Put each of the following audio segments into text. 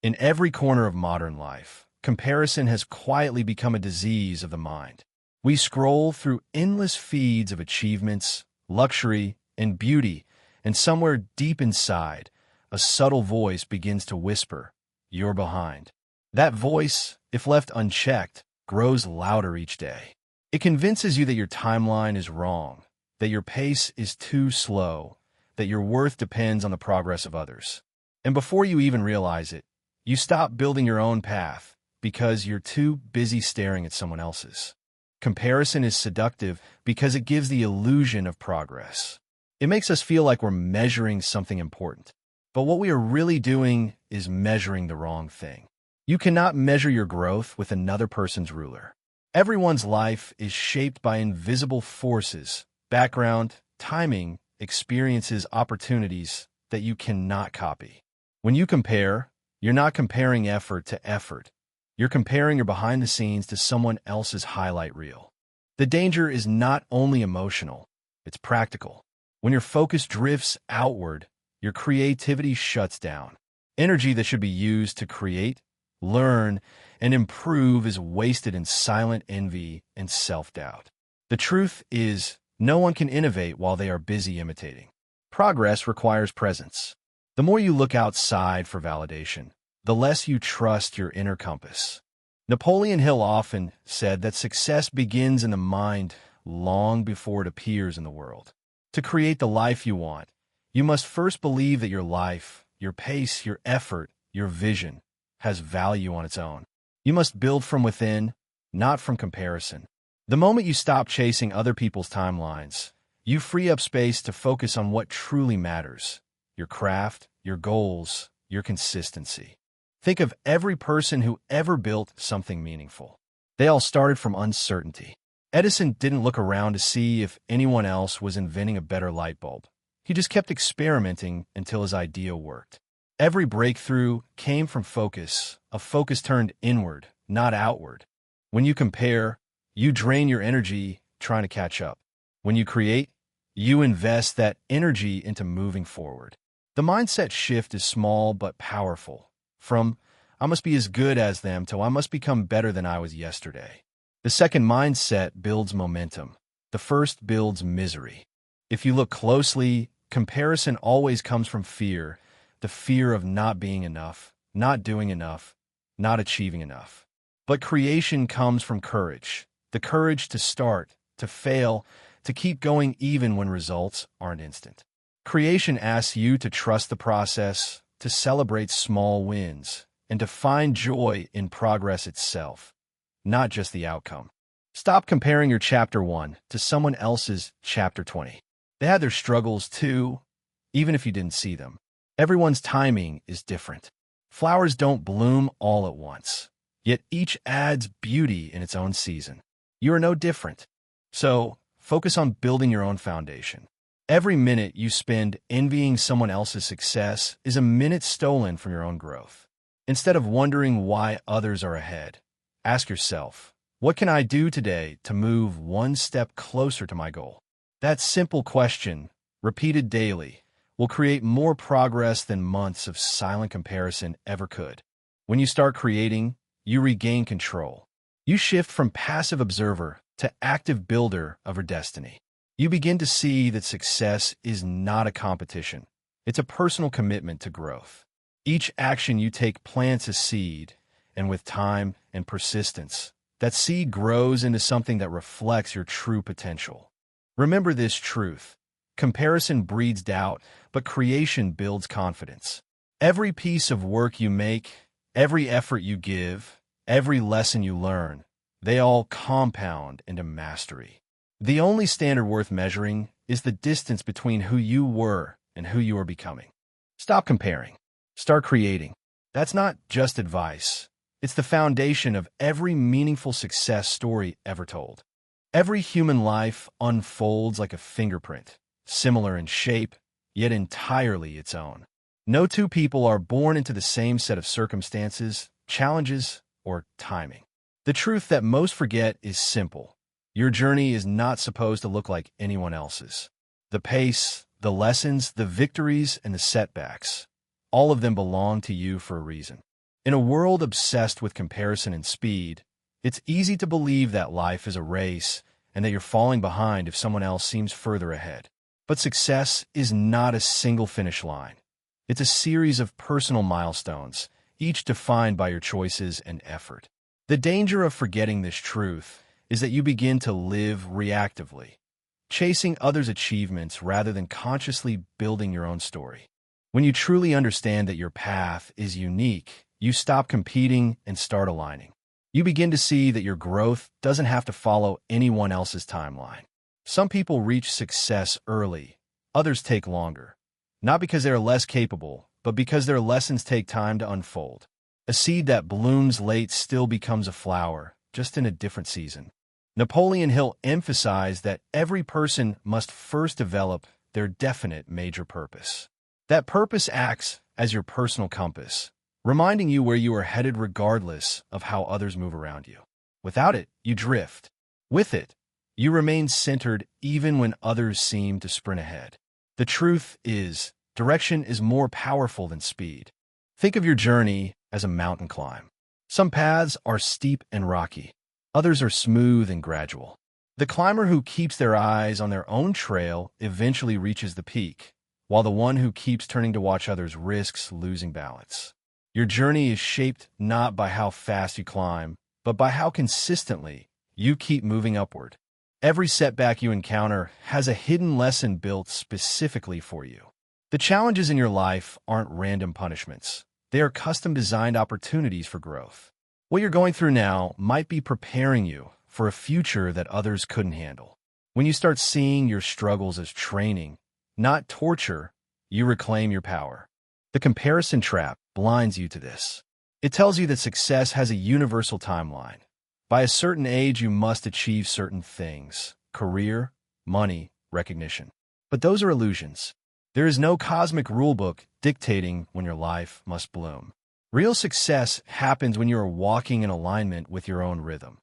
In every corner of modern life, comparison has quietly become a disease of the mind. We scroll through endless feeds of achievements, luxury, and beauty, and somewhere deep inside, a subtle voice begins to whisper, "You're behind." That voice, if left unchecked, grows louder each day. It convinces you that your timeline is wrong, that your pace is too slow, that your worth depends on the progress of others. And before you even realize it, you stop building your own path because you're too busy staring at someone else's. Comparison is seductive because it gives the illusion of progress. It makes us feel like we're measuring something important. But what we are really doing is measuring the wrong thing. You cannot measure your growth with another person's ruler. Everyone's life is shaped by invisible forces, background, timing, experiences, opportunities that you cannot copy. When you compare, you're not comparing effort to effort. You're comparing your behind the scenes to someone else's highlight reel. The danger is not only emotional, it's practical. When your focus drifts outward, your creativity shuts down. Energy that should be used to create, learn, and improve is wasted in silent envy and self-doubt. The truth is, no one can innovate while they are busy imitating. Progress requires presence. The more you look outside for validation, the less you trust your inner compass. Napoleon Hill often said that success begins in the mind long before it appears in the world. To create the life you want, you must first believe that your life, your pace, your effort, your vision has value on its own. You must build from within, not from comparison. The moment you stop chasing other people's timelines, you free up space to focus on what truly matters: your craft, your goals, your consistency. Think of every person who ever built something meaningful. They all started from uncertainty. Edison didn't look around to see if anyone else was inventing a better light bulb. He just kept experimenting until his idea worked. Every breakthrough came from focus, a focus turned inward, not outward. When you compare, you drain your energy trying to catch up. When you create, you invest that energy into moving forward. The mindset shift is small but powerful. From, "I must be as good as them," to, "I must become better than I was yesterday." The second mindset builds momentum. The first builds misery. If you look closely, comparison always comes from fear, the fear of not being enough, not doing enough, not achieving enough. But creation comes from courage, the courage to start, to fail, to keep going even when results aren't instant. Creation asks you to trust the process, to celebrate small wins, and to find joy in progress itself, not just the outcome. Stop comparing your chapter 1 to someone else's chapter 20. They had their struggles too, even if you didn't see them. Everyone's timing is different. Flowers don't bloom all at once, yet each adds beauty in its own season. You are no different. So, focus on building your own foundation. Every minute you spend envying someone else's success is a minute stolen from your own growth. Instead of wondering why others are ahead, ask yourself, what can I do today to move one step closer to my goal? That simple question, repeated daily, will create more progress than months of silent comparison ever could. When you start creating, you regain control. You shift from passive observer to active builder of your destiny. You begin to see that success is not a competition. It's a personal commitment to growth. Each action you take plants a seed, and with time and persistence, that seed grows into something that reflects your true potential. Remember this truth: comparison breeds doubt, but creation builds confidence. Every piece of work you make, every effort you give, every lesson you learn, they all compound into mastery. The only standard worth measuring is the distance between who you were and who you are becoming. Stop comparing. Start creating. That's not just advice. It's the foundation of every meaningful success story ever told. Every human life unfolds like a fingerprint, similar in shape, yet entirely its own. No two people are born into the same set of circumstances, challenges, or timing. The truth that most forget is simple. Your journey is not supposed to look like anyone else's. The pace, the lessons, the victories, and the setbacks, all of them belong to you for a reason. In a world obsessed with comparison and speed, it's easy to believe that life is a race and that you're falling behind if someone else seems further ahead. But success is not a single finish line. It's a series of personal milestones, each defined by your choices and effort. The danger of forgetting this truth is that you begin to live reactively, chasing others' achievements rather than consciously building your own story. When you truly understand that your path is unique, you stop competing and start aligning. You begin to see that your growth doesn't have to follow anyone else's timeline. Some people reach success early, others take longer. Not because they are less capable, but because their lessons take time to unfold. A seed that blooms late still becomes a flower, just in a different season. Napoleon Hill emphasized that every person must first develop their definite major purpose. That purpose acts as your personal compass, reminding you where you are headed regardless of how others move around you. Without it, you drift. With it, you remain centered even when others seem to sprint ahead. The truth is, direction is more powerful than speed. Think of your journey as a mountain climb. Some paths are steep and rocky. Others are smooth and gradual. The climber who keeps their eyes on their own trail eventually reaches the peak, while the one who keeps turning to watch others risks losing balance. Your journey is shaped not by how fast you climb, but by how consistently you keep moving upward. Every setback you encounter has a hidden lesson built specifically for you. The challenges in your life aren't random punishments. They are custom-designed opportunities for growth. What you're going through now might be preparing you for a future that others couldn't handle. When you start seeing your struggles as training, not torture, you reclaim your power. The comparison trap blinds you to this. It tells you that success has a universal timeline. By a certain age, you must achieve certain things: career, money, recognition. But those are illusions. There is no cosmic rulebook dictating when your life must bloom. Real success happens when you are walking in alignment with your own rhythm,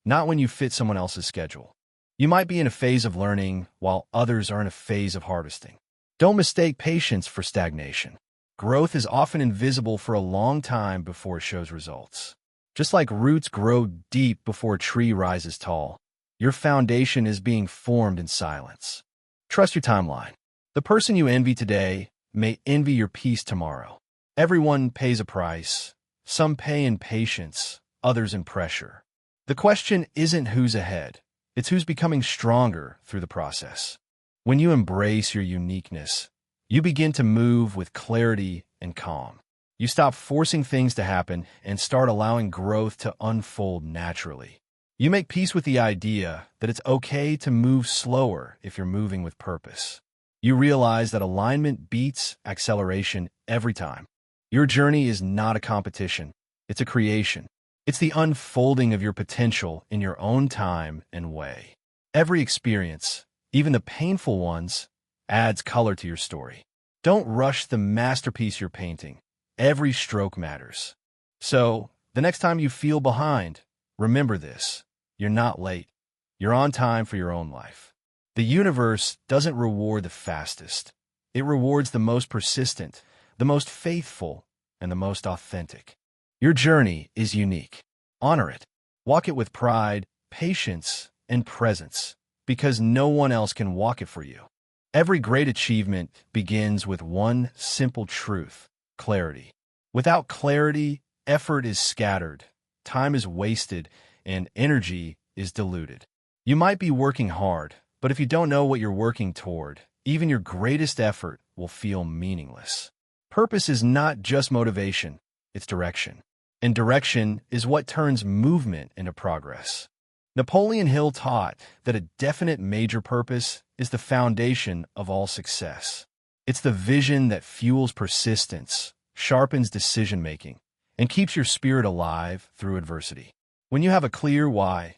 not when you fit someone else's schedule. You might be in a phase of learning while others are in a phase of harvesting. Don't mistake patience for stagnation. Growth is often invisible for a long time before it shows results. Just like roots grow deep before a tree rises tall, your foundation is being formed in silence. Trust your timeline. The person you envy today may envy your peace tomorrow. Everyone pays a price. Some pay in patience, others in pressure. The question isn't who's ahead. It's who's becoming stronger through the process. When you embrace your uniqueness, you begin to move with clarity and calm. You stop forcing things to happen and start allowing growth to unfold naturally. You make peace with the idea that it's okay to move slower if you're moving with purpose. You realize that alignment beats acceleration every time. Your journey is not a competition. It's a creation. It's the unfolding of your potential in your own time and way. Every experience, even the painful ones, adds color to your story. Don't rush the masterpiece you're painting. Every stroke matters. So, the next time you feel behind, remember this: you're not late. You're on time for your own life. The universe doesn't reward the fastest. It rewards the most persistent, the most faithful, and the most authentic. Your journey is unique. Honor it. Walk it with pride, patience, and presence, because no one else can walk it for you. Every great achievement begins with one simple truth: clarity. Without clarity, effort is scattered, time is wasted, and energy is diluted. You might be working hard, but if you don't know what you're working toward, even your greatest effort will feel meaningless. Purpose is not just motivation, it's direction. And direction is what turns movement into progress. Napoleon Hill taught that a definite major purpose is the foundation of all success. It's the vision that fuels persistence, sharpens decision-making, and keeps your spirit alive through adversity. When you have a clear why,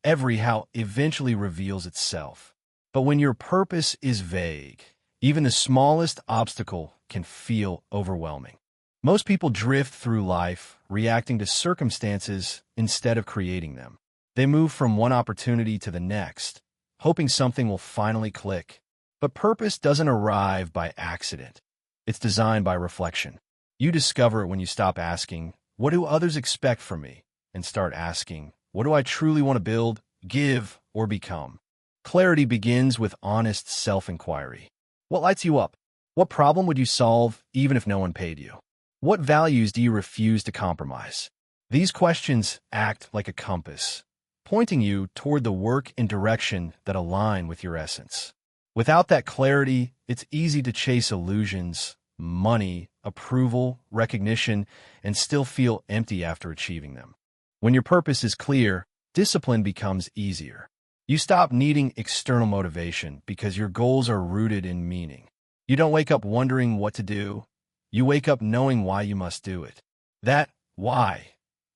every how eventually reveals itself. But when your purpose is vague, even the smallest obstacle can feel overwhelming. Most people drift through life, reacting to circumstances instead of creating them. They move from one opportunity to the next, hoping something will finally click. But purpose doesn't arrive by accident. It's designed by reflection. You discover it when you stop asking, what do others expect from me? And start asking, what do I truly want to build, give, or become? Clarity begins with honest self-inquiry. What lights you up? What problem would you solve even if no one paid you? What values do you refuse to compromise? These questions act like a compass, pointing you toward the work and direction that align with your essence. Without that clarity, it's easy to chase illusions, money, approval, recognition, and still feel empty after achieving them. When your purpose is clear, discipline becomes easier. You stop needing external motivation because your goals are rooted in meaning. You don't wake up wondering what to do. You wake up knowing why you must do it. That why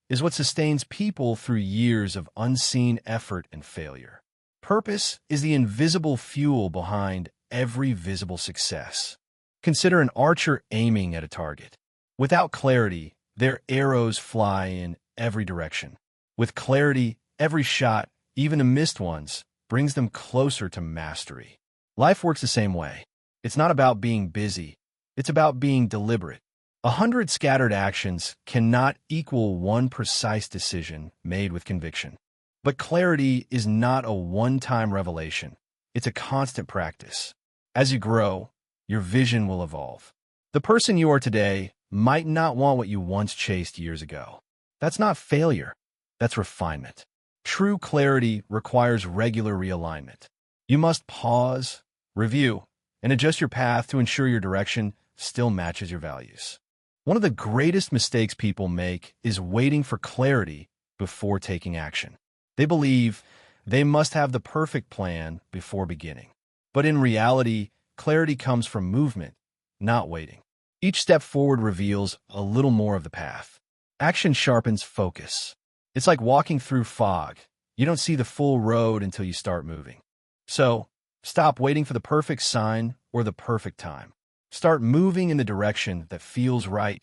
is what sustains people through years of unseen effort and failure. Purpose is the invisible fuel behind every visible success. Consider an archer aiming at a target. Without clarity, their arrows fly in every direction. With clarity, every shot, even the missed ones, brings them closer to mastery. Life works the same way. It's not about being busy. It's about being deliberate. 100 scattered actions cannot equal one precise decision made with conviction. But clarity is not a one-time revelation. It's a constant practice. As you grow, your vision will evolve. The person you are today might not want what you once chased years ago. That's not failure. That's refinement. True clarity requires regular realignment. You must pause, review, and adjust your path to ensure your direction still matches your values. One of the greatest mistakes people make is waiting for clarity before taking action. They believe they must have the perfect plan before beginning. But in reality, clarity comes from movement, not waiting. Each step forward reveals a little more of the path. Action sharpens focus. It's like walking through fog. You don't see the full road until you start moving. So, stop waiting for the perfect sign or the perfect time. Start moving in the direction that feels right,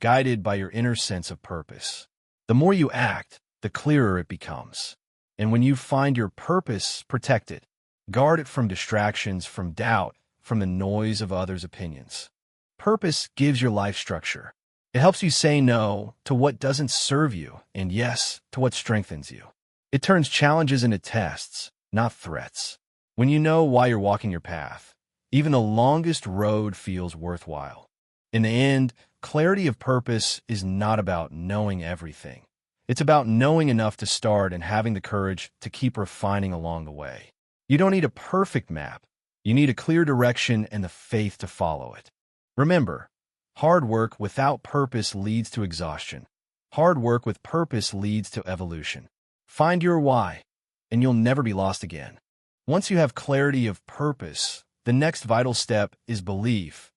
guided by your inner sense of purpose. The more you act, the clearer it becomes. And when you find your purpose, protect it. Guard it from distractions, from doubt, from the noise of others' opinions. Purpose gives your life structure. It helps you say no to what doesn't serve you and yes to what strengthens you. It turns challenges into tests, not threats. When you know why you're walking your path, even the longest road feels worthwhile. In the end, clarity of purpose is not about knowing everything. It's about knowing enough to start and having the courage to keep refining along the way. You don't need a perfect map. You need a clear direction and the faith to follow it. Remember, hard work without purpose leads to exhaustion. Hard work with purpose leads to evolution. Find your why, and you'll never be lost again. Once you have clarity of purpose, the next vital step is belief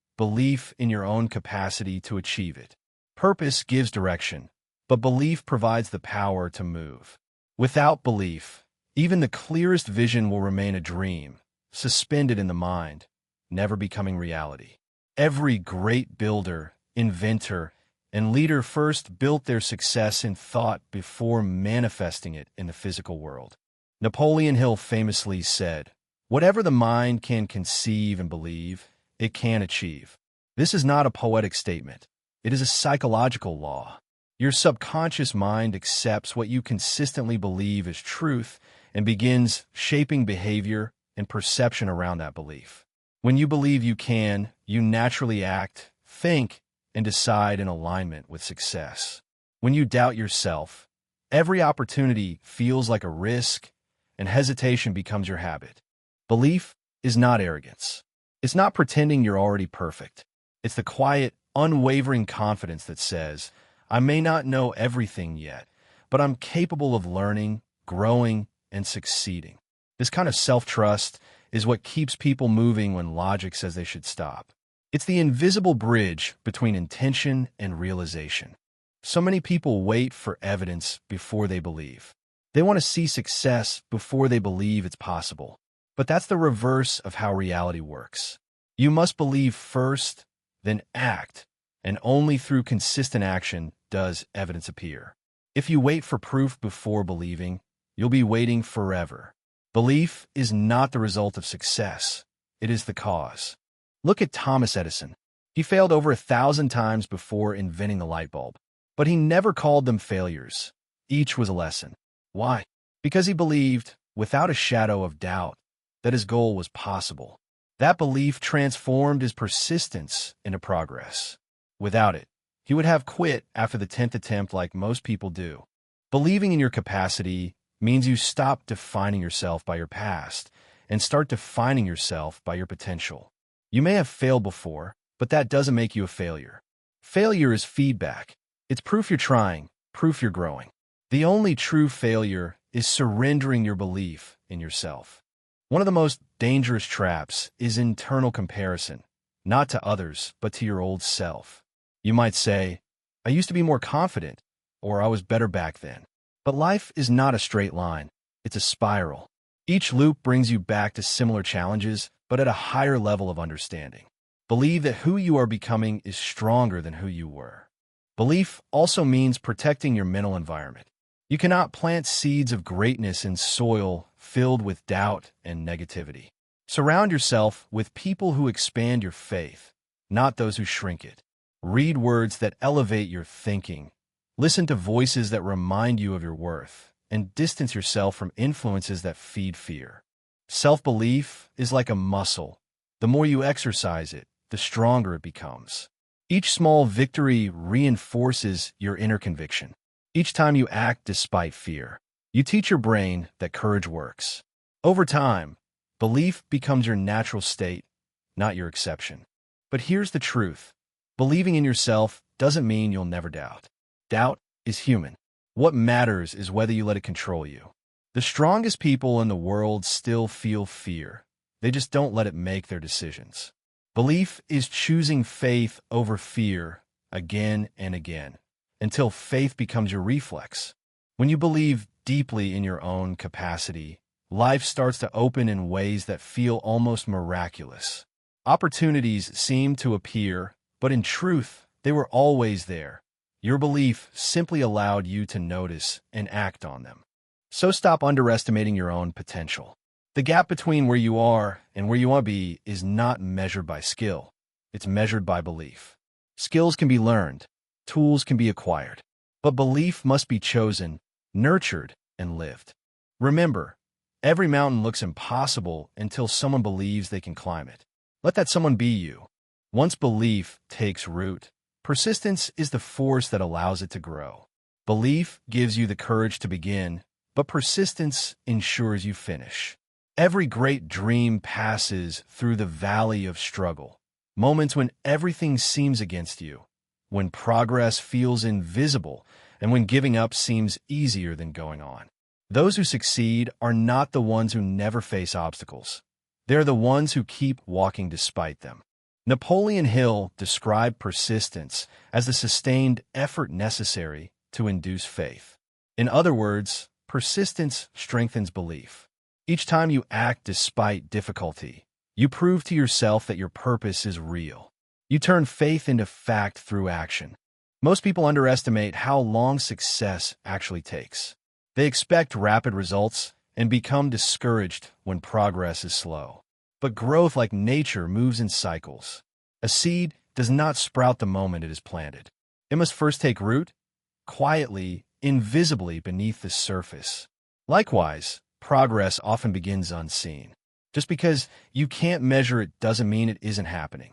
in your own capacity to achieve it. Purpose gives direction, but belief provides the power to move. Without belief, even the clearest vision will remain a dream, suspended in the mind, never becoming reality. Every great builder, inventor, and leader first built their success in thought before manifesting it in the physical world. Napoleon Hill famously said, "Whatever the mind can conceive and believe, it can achieve." This is not a poetic statement. It is a psychological law. Your subconscious mind accepts what you consistently believe is truth and begins shaping behavior and perception around that belief. When you believe you can, you naturally act, think, and decide in alignment with success. When you doubt yourself, every opportunity feels like a risk, and hesitation becomes your habit. Belief is not arrogance. It's not pretending you're already perfect. It's the quiet, unwavering confidence that says, I may not know everything yet, but I'm capable of learning, growing, and succeeding. This kind of self-trust is what keeps people moving when logic says they should stop. It's the invisible bridge between intention and realization. So many people wait for evidence before they believe. They want to see success before they believe it's possible. But that's the reverse of how reality works. You must believe first, then act, and only through consistent action does evidence appear. If you wait for proof before believing, you'll be waiting forever. Belief is not the result of success. It is the cause. Look at Thomas Edison. He failed over 1,000 times before inventing the light bulb. But he never called them failures. Each was a lesson. Why? Because he believed, without a shadow of doubt, that his goal was possible. That belief transformed his persistence into progress. Without it, he would have quit after the 10th attempt like most people do. Believing in your capacity means you stop defining yourself by your past and start defining yourself by your potential. You may have failed before, but that doesn't make you a failure. Failure is feedback. It's proof you're trying, proof you're growing. The only true failure is surrendering your belief in yourself. One of the most dangerous traps is internal comparison, not to others, but to your old self. You might say, I used to be more confident, or I was better back then. But life is not a straight line. It's a spiral. Each loop brings you back to similar challenges, but at a higher level of understanding. Believe that who you are becoming is stronger than who you were. Belief also means protecting your mental environment. You cannot plant seeds of greatness in soil filled with doubt and negativity. Surround yourself with people who expand your faith, not those who shrink it. Read words that elevate your thinking. Listen to voices that remind you of your worth, and distance yourself from influences that feed fear. Self-belief is like a muscle. The more you exercise it, the stronger it becomes. Each small victory reinforces your inner conviction. Each time you act despite fear, you teach your brain that courage works. Over time, belief becomes your natural state, not your exception. But here's the truth. Believing in yourself doesn't mean you'll never doubt. Doubt is human. What matters is whether you let it control you. The strongest people in the world still feel fear. They just don't let it make their decisions. Belief is choosing faith over fear again and again, until faith becomes your reflex. When you believe deeply in your own capacity, life starts to open in ways that feel almost miraculous. Opportunities seem to appear, but in truth, they were always there. Your belief simply allowed you to notice and act on them. So stop underestimating your own potential. The gap between where you are and where you want to be is not measured by skill. It's measured by belief. Skills can be learned. Tools can be acquired. But belief must be chosen, nurtured, and lived. Remember, every mountain looks impossible until someone believes they can climb it. Let that someone be you. Once belief takes root, persistence is the force that allows it to grow. Belief gives you the courage to begin, but persistence ensures you finish. Every great dream passes through the valley of struggle, moments when everything seems against you, when progress feels invisible, and when giving up seems easier than going on. Those who succeed are not the ones who never face obstacles. They're the ones who keep walking despite them. Napoleon Hill described persistence as the sustained effort necessary to induce faith. In other words, persistence strengthens belief. Each time you act despite difficulty, you prove to yourself that your purpose is real. You turn faith into fact through action. Most people underestimate how long success actually takes. They expect rapid results and become discouraged when progress is slow. But growth, like nature, moves in cycles. A seed does not sprout the moment it is planted. It must first take root, quietly, invisibly beneath the surface. Likewise, progress often begins unseen. Just because you can't measure it doesn't mean it isn't happening.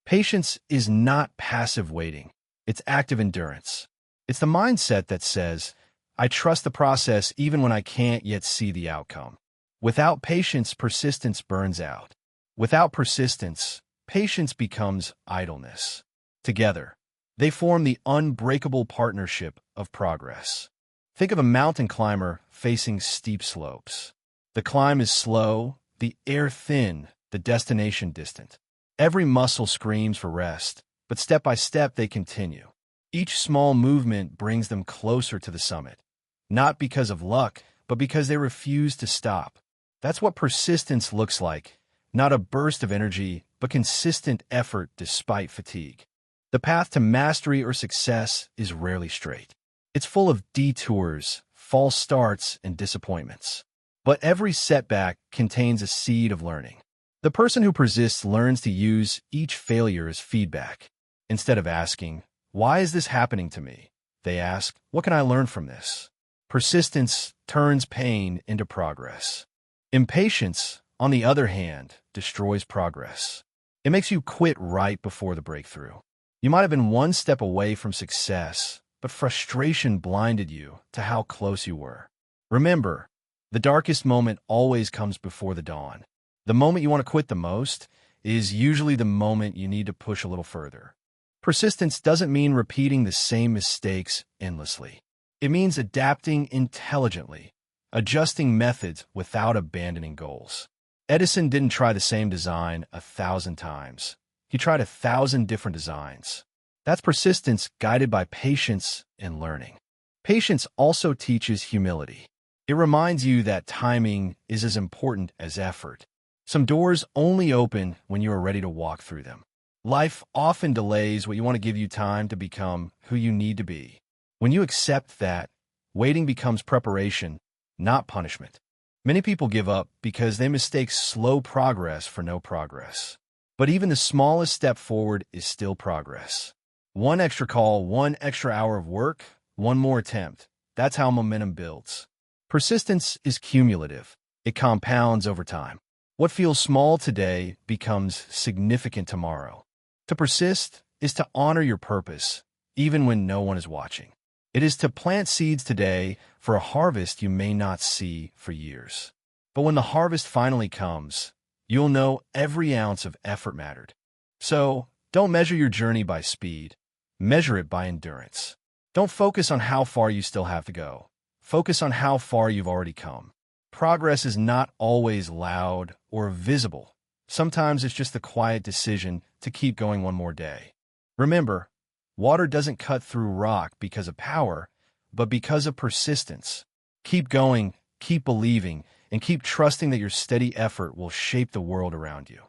Patience is not passive waiting. It's active endurance. It's the mindset that says, I trust the process even when I can't yet see the outcome. Without patience, persistence burns out. Without persistence, patience becomes idleness. Together, they form the unbreakable partnership of progress. Think of a mountain climber facing steep slopes. The climb is slow, the air thin, the destination distant. Every muscle screams for rest, but step by step they continue. Each small movement brings them closer to the summit, not because of luck, but because they refuse to stop. That's what persistence looks like, not a burst of energy, but consistent effort despite fatigue. The path to mastery or success is rarely straight. It's full of detours, false starts, and disappointments. But every setback contains a seed of learning. The person who persists learns to use each failure as feedback. Instead of asking, why is this happening to me? They ask, what can I learn from this? Persistence turns pain into progress. Impatience, on the other hand, destroys progress. It makes you quit right before the breakthrough. You might have been one step away from success, but frustration blinded you to how close you were. Remember, the darkest moment always comes before the dawn. The moment you want to quit the most is usually the moment you need to push a little further. Persistence doesn't mean repeating the same mistakes endlessly. It means adapting intelligently, adjusting methods without abandoning goals. Edison didn't try the same design 1,000 times. He tried 1,000 different designs. That's persistence guided by patience and learning. Patience also teaches humility. It reminds you that timing is as important as effort. Some doors only open when you are ready to walk through them. Life often delays what you want to give you time to become who you need to be. When you accept that, waiting becomes preparation, not punishment. Many people give up because they mistake slow progress for no progress. But even the smallest step forward is still progress. One extra call, one extra hour of work, one more attempt. That's how momentum builds. Persistence is cumulative. It compounds over time. What feels small today becomes significant tomorrow. To persist is to honor your purpose, even when no one is watching. It is to plant seeds today for a harvest you may not see for years. But when the harvest finally comes, you'll know every ounce of effort mattered. So, don't measure your journey by speed. Measure it by endurance. Don't focus on how far you still have to go. Focus on how far you've already come. Progress is not always loud or visible. Sometimes it's just the quiet decision to keep going one more day. Remember, water doesn't cut through rock because of power, but because of persistence. Keep going, keep believing, and keep trusting that your steady effort will shape the world around you.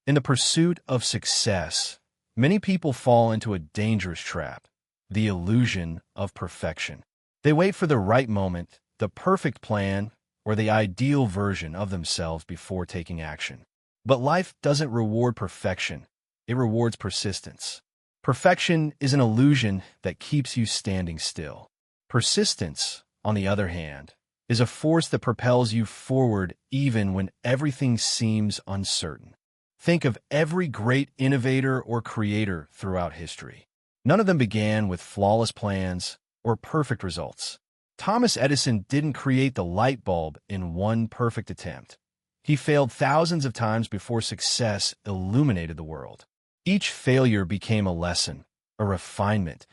In the pursuit of success, many people fall into a dangerous trap, the illusion of perfection. They wait for the right moment, the perfect plan, or the ideal version of themselves before taking action. But life doesn't reward perfection. It rewards persistence. Perfection is an illusion that keeps you standing still. Persistence, on the other hand, is a force that propels you forward even when everything seems uncertain. Think of every great innovator or creator throughout history. None of them began with flawless plans or perfect results. Thomas Edison didn't create the light bulb in one perfect attempt. He failed thousands of times before success illuminated the world. Each failure became a lesson, a refinement,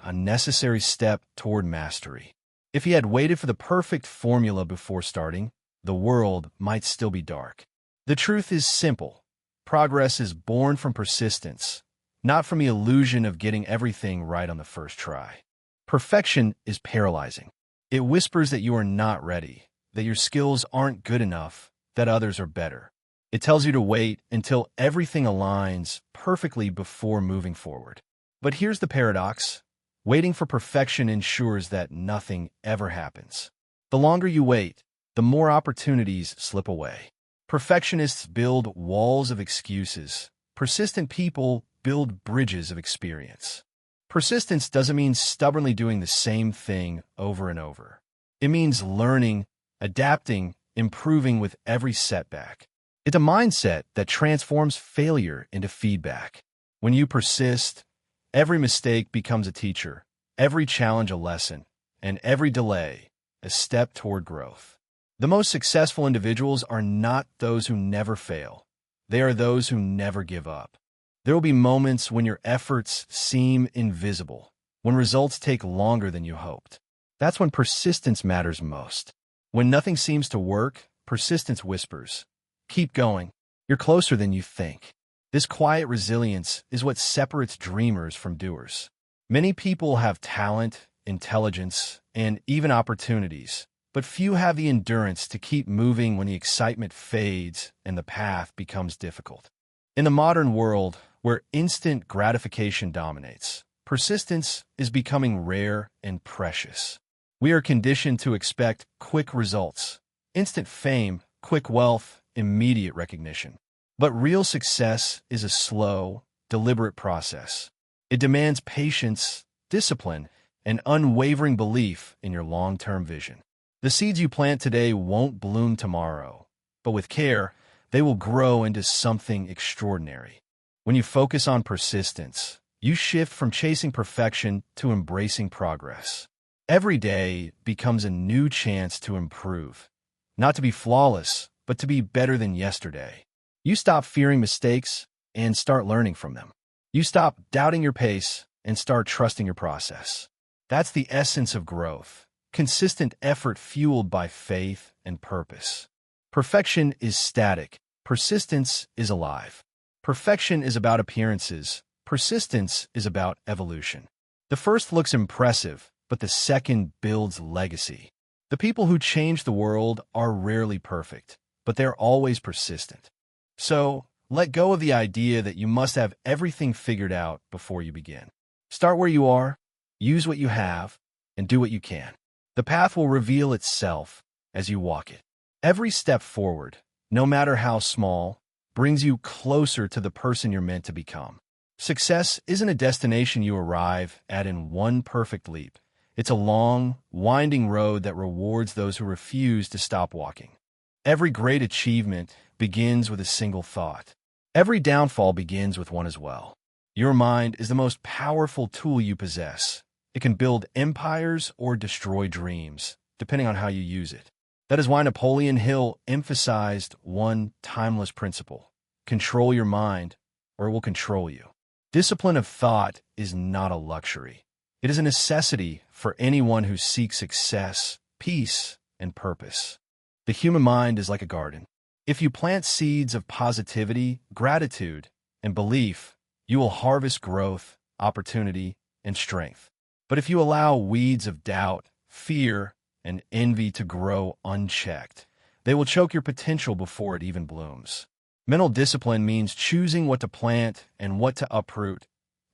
a necessary step toward mastery. If he had waited for the perfect formula before starting, the world might still be dark. The truth is simple. Progress is born from persistence, not from the illusion of getting everything right on the first try. Perfection is paralyzing. It whispers that you are not ready, that your skills aren't good enough, that others are better. It tells you to wait until everything aligns perfectly before moving forward. But here's the paradox. Waiting for perfection ensures that nothing ever happens. The longer you wait, the more opportunities slip away. Perfectionists build walls of excuses. Persistent people build bridges of experience. Persistence doesn't mean stubbornly doing the same thing over and over. It means learning, adapting, improving with every setback. It's a mindset that transforms failure into feedback. When you persist, every mistake becomes a teacher, every challenge a lesson, and every delay a step toward growth. The most successful individuals are not those who never fail. They are those who never give up. There will be moments when your efforts seem invisible, when results take longer than you hoped. That's when persistence matters most. When nothing seems to work, persistence whispers, "Keep going. You're closer than you think." This quiet resilience is what separates dreamers from doers. Many people have talent, intelligence, and even opportunities, but few have the endurance to keep moving when the excitement fades and the path becomes difficult. In the modern world, where instant gratification dominates, persistence is becoming rare and precious. We are conditioned to expect quick results, instant fame, quick wealth, immediate recognition. But real success is a slow, deliberate process. It demands patience, discipline, and unwavering belief in your long-term vision. The seeds you plant today won't bloom tomorrow, but with care, they will grow into something extraordinary. When you focus on persistence, you shift from chasing perfection to embracing progress. Every day becomes a new chance to improve, not to be flawless, but to be better than yesterday. You stop fearing mistakes and start learning from them. You stop doubting your pace and start trusting your process. That's the essence of growth, consistent effort fueled by faith and purpose. Perfection is static. Persistence is alive. Perfection is about appearances. Persistence is about evolution. The first looks impressive, but the second builds legacy. The people who change the world are rarely perfect, but they're always persistent. So, let go of the idea that you must have everything figured out before you begin. Start where you are, use what you have, and do what you can. The path will reveal itself as you walk it. Every step forward, no matter how small, brings you closer to the person you're meant to become. Success isn't a destination you arrive at in one perfect leap. It's a long, winding road that rewards those who refuse to stop walking. Every great achievement begins with a single thought. Every downfall begins with one as well. Your mind is the most powerful tool you possess. It can build empires or destroy dreams, depending on how you use it. That is why Napoleon Hill emphasized one timeless principle: control your mind, or it will control you. Discipline of thought is not a luxury. It is a necessity for anyone who seeks success, peace, and purpose. The human mind is like a garden. If you plant seeds of positivity, gratitude, and belief, you will harvest growth, opportunity, and strength. But if you allow weeds of doubt, fear, and envy to grow unchecked, they will choke your potential before it even blooms. Mental discipline means choosing what to plant and what to uproot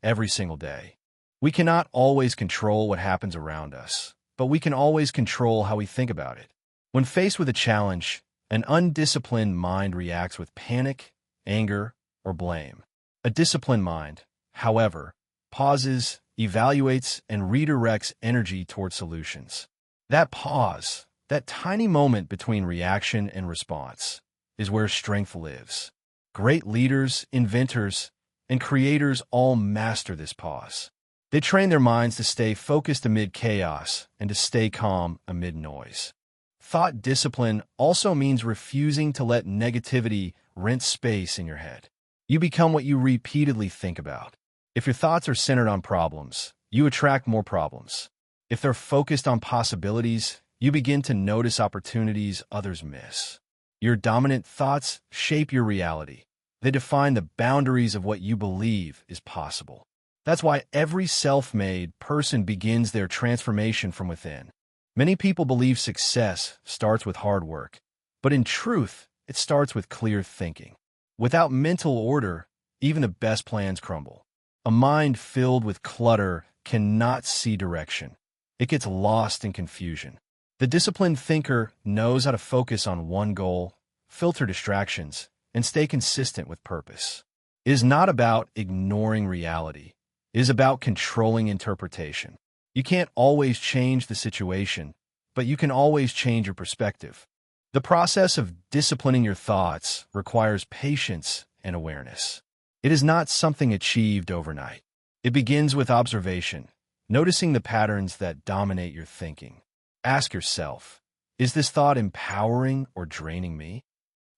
every single day. We cannot always control what happens around us, but we can always control how we think about it. When faced with a challenge, an undisciplined mind reacts with panic, anger, or blame. A disciplined mind, however, pauses, evaluates, and redirects energy toward solutions. That pause, that tiny moment between reaction and response, is where strength lives. Great leaders, inventors, and creators all master this pause. They train their minds to stay focused amid chaos and to stay calm amid noise. Thought discipline also means refusing to let negativity rent space in your head. You become what you repeatedly think about. If your thoughts are centered on problems, you attract more problems. If they're focused on possibilities, you begin to notice opportunities others miss. Your dominant thoughts shape your reality. They define the boundaries of what you believe is possible. That's why every self-made person begins their transformation from within. Many people believe success starts with hard work, but in truth, it starts with clear thinking. Without mental order, even the best plans crumble. A mind filled with clutter cannot see direction. It gets lost in confusion. The disciplined thinker knows how to focus on one goal, filter distractions, and stay consistent with purpose. It is not about ignoring reality. It is about controlling interpretation. You can't always change the situation, but you can always change your perspective. The process of disciplining your thoughts requires patience and awareness. It is not something achieved overnight. It begins with observation, noticing the patterns that dominate your thinking. Ask yourself, is this thought empowering or draining me?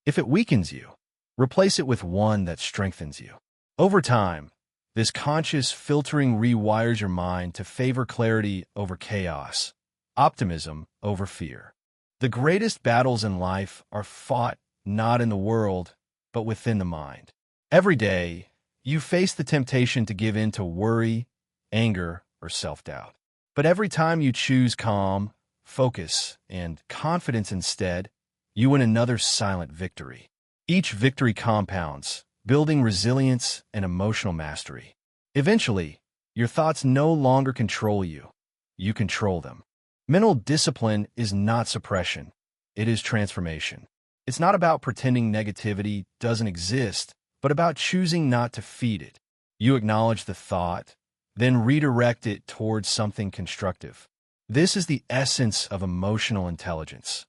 If it weakens you, replace it with one that strengthens you. Over time, this conscious filtering rewires your mind to favor clarity over chaos, optimism over fear. The greatest battles in life are fought not in the world, but within the mind. Every day, you face the temptation to give in to worry, anger, or self-doubt. But every time you choose calm, focus, and confidence instead, you win another silent victory. Each victory compounds, building resilience and emotional mastery. Eventually, your thoughts no longer control you. You control them. Mental discipline is not suppression. It is transformation. It's not about pretending negativity doesn't exist, but about choosing not to feed it. You acknowledge the thought, then redirect it towards something constructive. This is the essence of emotional intelligence.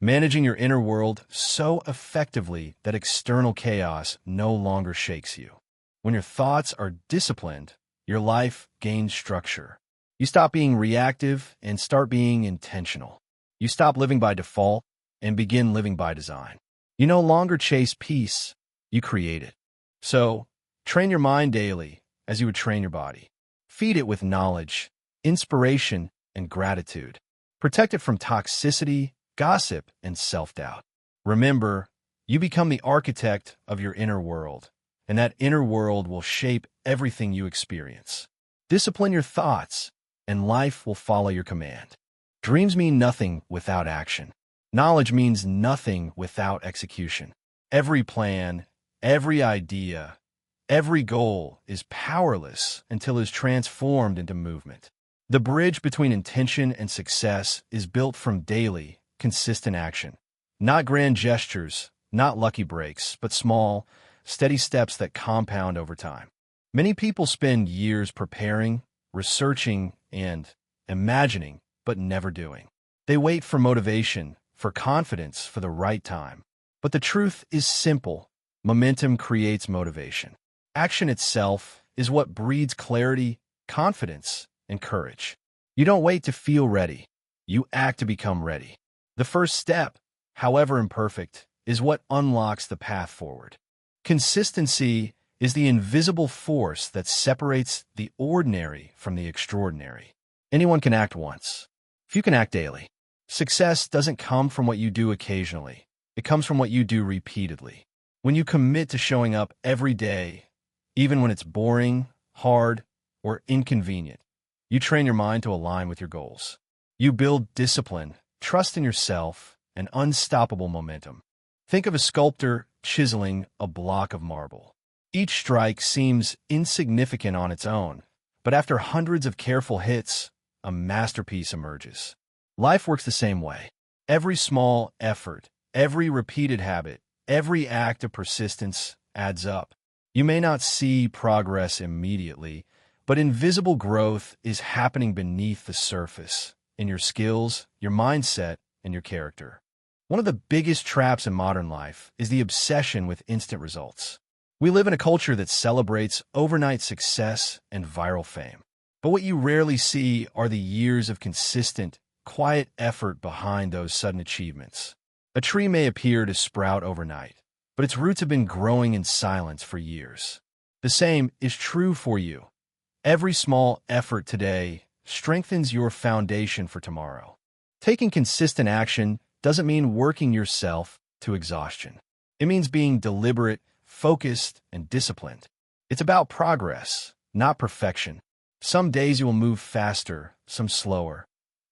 Managing your inner world so effectively that external chaos no longer shakes you. When your thoughts are disciplined, your life gains structure. You stop being reactive and start being intentional. You stop living by default and begin living by design. You no longer chase peace, you create it. So, train your mind daily as you would train your body. Feed it with knowledge, inspiration, and gratitude. Protect it from toxicity, gossip, and self-doubt. Remember, you become the architect of your inner world, and that inner world will shape everything you experience. Discipline your thoughts, and life will follow your command. Dreams mean nothing without action. Knowledge means nothing without execution. Every plan, every idea, every goal is powerless until it is transformed into movement. The bridge between intention and success is built from daily, consistent action. Not grand gestures, not lucky breaks, but small, steady steps that compound over time. Many people spend years preparing, researching, and imagining, but never doing. They wait for motivation, for confidence, for the right time. But the truth is simple. Momentum creates motivation. Action itself is what breeds clarity, confidence, and courage. You don't wait to feel ready. You act to become ready. The first step, however imperfect, is what unlocks the path forward. Consistency is the invisible force that separates the ordinary from the extraordinary. Anyone can act once. If you can act daily. Success doesn't come from what you do occasionally. It comes from what you do repeatedly. When you commit to showing up every day, even when it's boring, hard, or inconvenient, you train your mind to align with your goals. You build discipline, trust in yourself, and unstoppable momentum. Think of a sculptor chiseling a block of marble. Each strike seems insignificant on its own, but after hundreds of careful hits, a masterpiece emerges. Life works the same way. Every small effort, every repeated habit, every act of persistence adds up. You may not see progress immediately, but invisible growth is happening beneath the surface, in your skills, your mindset, and your character. One of the biggest traps in modern life is the obsession with instant results. We live in a culture that celebrates overnight success and viral fame. But what you rarely see are the years of consistent, quiet effort behind those sudden achievements. A tree may appear to sprout overnight, but its roots have been growing in silence for years. The same is true for you. Every small effort today strengthens your foundation for tomorrow. Taking consistent action doesn't mean working yourself to exhaustion. It means being deliberate, focused, and disciplined. It's about progress, not perfection. Some days you will move faster, some slower.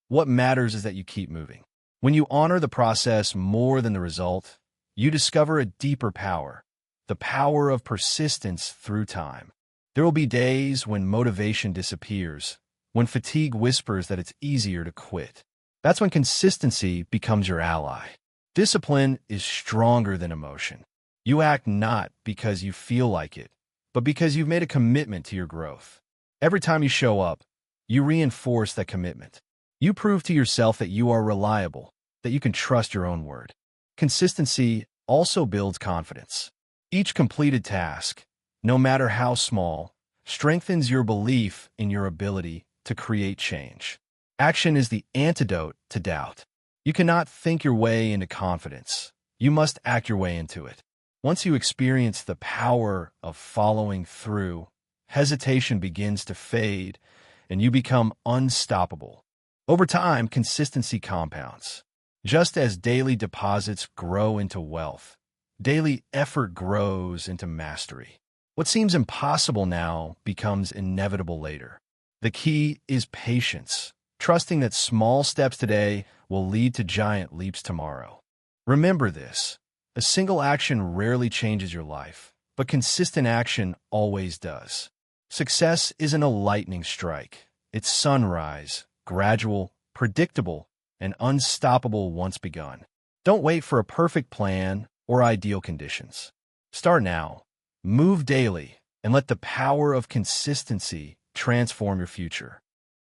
What matters is that you keep moving. When you honor the process more than the result, you discover a deeper power, the power of persistence through time. There will be days when motivation disappears, when fatigue whispers that it's easier to quit. That's when consistency becomes your ally. Discipline is stronger than emotion. You act not because you feel like it, but because you've made a commitment to your growth. Every time you show up, you reinforce that commitment. You prove to yourself that you are reliable, that you can trust your own word. Consistency also builds confidence. Each completed task, no matter how small, strengthens your belief in your ability to create change. Action is the antidote to doubt. You cannot think your way into confidence. You must act your way into it. Once you experience the power of following through, hesitation begins to fade, and you become unstoppable. Over time, consistency compounds. Just as daily deposits grow into wealth, daily effort grows into mastery. What seems impossible now becomes inevitable later. The key is patience, trusting that small steps today will lead to giant leaps tomorrow. Remember this: a single action rarely changes your life, but consistent action always does. Success isn't a lightning strike. It's sunrise, gradual, predictable, and unstoppable once begun. Don't wait for a perfect plan or ideal conditions. Start now, move daily, and let the power of consistency transform your future.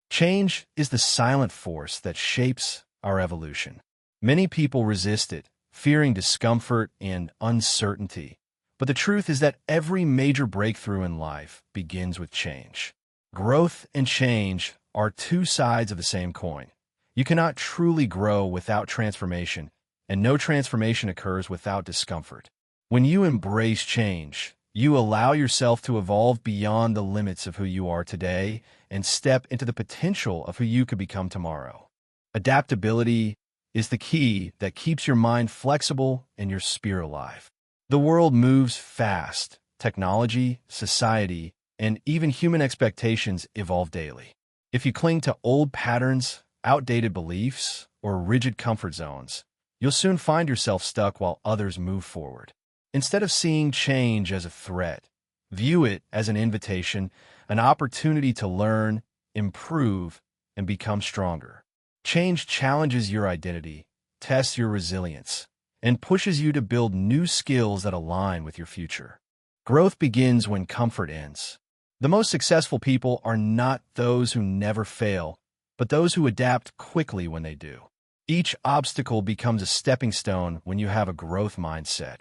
Change is the silent force that shapes our evolution. Many people resist it, fearing discomfort and uncertainty. But the truth is that every major breakthrough in life begins with change. Growth and change are two sides of the same coin. You cannot truly grow without transformation, and no transformation occurs without discomfort. When you embrace change, you allow yourself to evolve beyond the limits of who you are today and step into the potential of who you could become tomorrow. Adaptability is the key that keeps your mind flexible and your spirit alive. The world moves fast. Technology, society, and even human expectations evolve daily. If you cling to old patterns, outdated beliefs, or rigid comfort zones, you'll soon find yourself stuck while others move forward. Instead of seeing change as a threat, view it as an invitation, an opportunity to learn, improve, and become stronger. Change challenges your identity, tests your resilience, and pushes you to build new skills that align with your future. Growth begins when comfort ends. The most successful people are not those who never fail, but those who adapt quickly when they do. Each obstacle becomes a stepping stone when you have a growth mindset,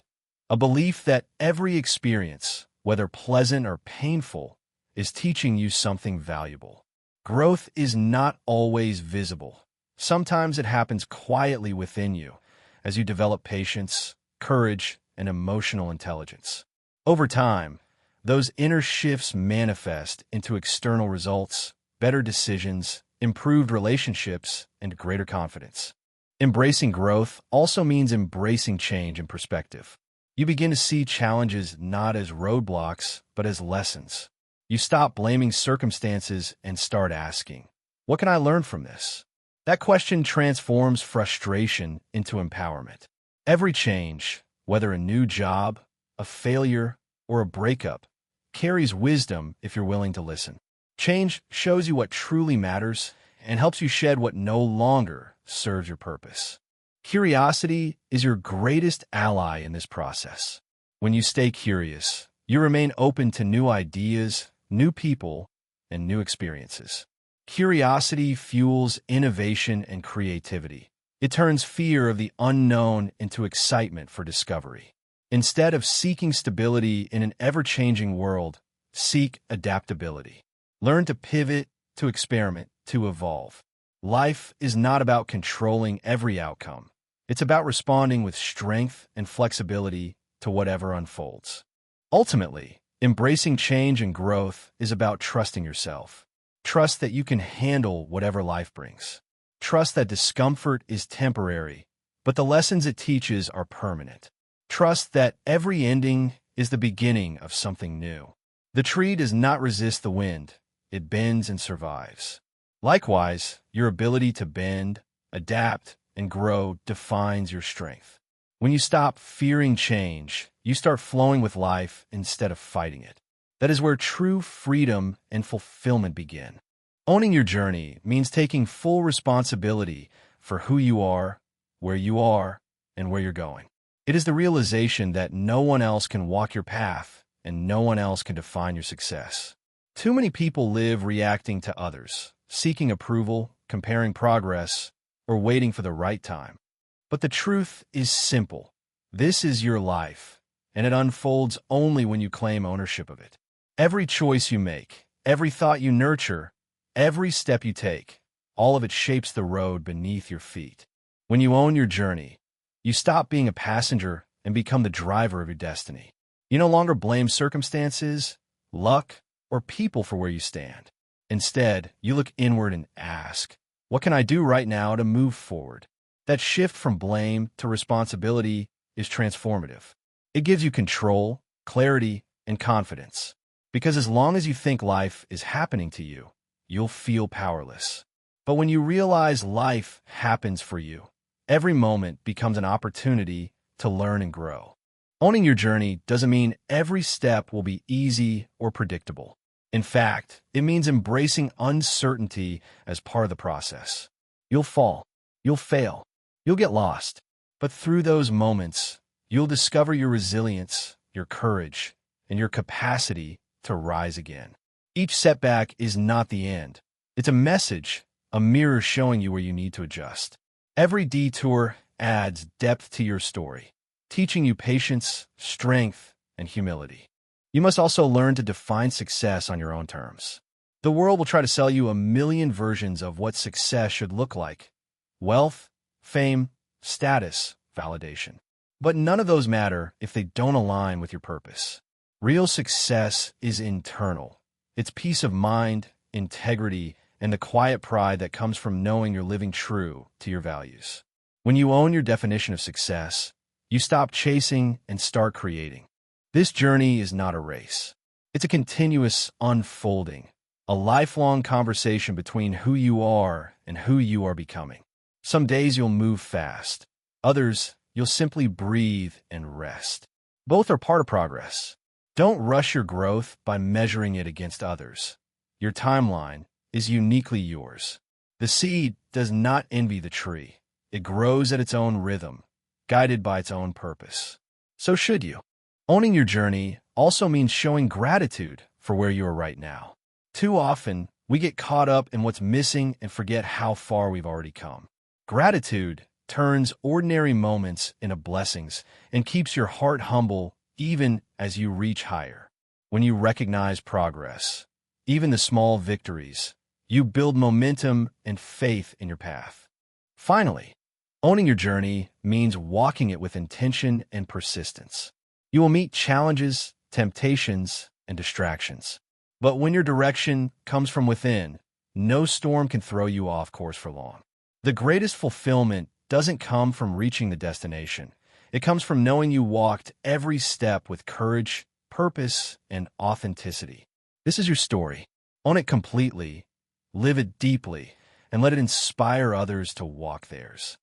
a belief that every experience, whether pleasant or painful, is teaching you something valuable. Growth is not always visible. Sometimes it happens quietly within you as you develop patience, courage, and emotional intelligence. Over time, those inner shifts manifest into external results, better decisions, improved relationships, and greater confidence. Embracing growth also means embracing change in perspective. You begin to see challenges not as roadblocks, but as lessons. You stop blaming circumstances and start asking, what can I learn from this? That question transforms frustration into empowerment. Every change, whether a new job, a failure, or a breakup, carries wisdom if you're willing to listen. Change shows you what truly matters and helps you shed what no longer serves your purpose. Curiosity is your greatest ally in this process. When you stay curious, you remain open to new ideas, new people, and new experiences. Curiosity fuels innovation and creativity. It turns fear of the unknown into excitement for discovery. Instead of seeking stability in an ever-changing world, seek adaptability. Learn to pivot, to experiment, to evolve. Life is not about controlling every outcome. It's about responding with strength and flexibility to whatever unfolds. Ultimately, embracing change and growth is about trusting yourself. Trust that you can handle whatever life brings. Trust that discomfort is temporary, but the lessons it teaches are permanent. Trust that every ending is the beginning of something new. The tree does not resist the wind. It bends and survives. Likewise, your ability to bend, adapt, and grow defines your strength. When you stop fearing change, you start flowing with life instead of fighting it. That is where true freedom and fulfillment begin. Owning your journey means taking full responsibility for who you are, and where you're going. It is the realization that no one else can walk your path and no one else can define your success. Too many people live reacting to others, seeking approval, comparing progress, or waiting for the right time. But the truth is simple. This is your life, and it unfolds only when you claim ownership of it. Every choice you make, every thought you nurture, every step you take, all of it shapes the road beneath your feet. When you own your journey, you stop being a passenger and become the driver of your destiny. You no longer blame circumstances, luck, or people for where you stand. Instead, you look inward and ask, what can I do right now to move forward? That shift from blame to responsibility is transformative. It gives you control, clarity, and confidence. Because as long as you think life is happening to you, you'll feel powerless. But when you realize life happens for you, every moment becomes an opportunity to learn and grow. Owning your journey doesn't mean every step will be easy or predictable. In fact, it means embracing uncertainty as part of the process. You'll fall, you'll fail, you'll get lost. But through those moments, you'll discover your resilience, your courage, and your capacity to rise again. Each setback is not the end. It's a message, a mirror showing you where you need to adjust. Every detour adds depth to your story, teaching you patience, strength, and humility. You must also learn to define success on your own terms. The world will try to sell you a million versions of what success should look like: wealth, fame, status, validation. But none of those matter if they don't align with your purpose. Real success is internal. It's peace of mind, integrity, and the quiet pride that comes from knowing you're living true to your values. When you own your definition of success, you stop chasing and start creating. This journey is not a race. It's a continuous unfolding, a lifelong conversation between who you are and who you are becoming. Some days you'll move fast. Others, you'll simply breathe and rest. Both are part of progress. Don't rush your growth by measuring it against others. Your timeline is uniquely yours. The seed does not envy the tree. It grows at its own rhythm, guided by its own purpose. So should you. Owning your journey also means showing gratitude for where you are right now. Too often, we get caught up in what's missing and forget how far we've already come. Gratitude turns ordinary moments into blessings and keeps your heart humble even as you reach higher. When you recognize progress, even the small victories, you build momentum and faith in your path. Finally, owning your journey means walking it with intention and persistence. You will meet challenges, temptations, and distractions. But when your direction comes from within, no storm can throw you off course for long. The greatest fulfillment doesn't come from reaching the destination. It comes from knowing you walked every step with courage, purpose, and authenticity. This is your story. Own it completely, live it deeply, and let it inspire others to walk theirs.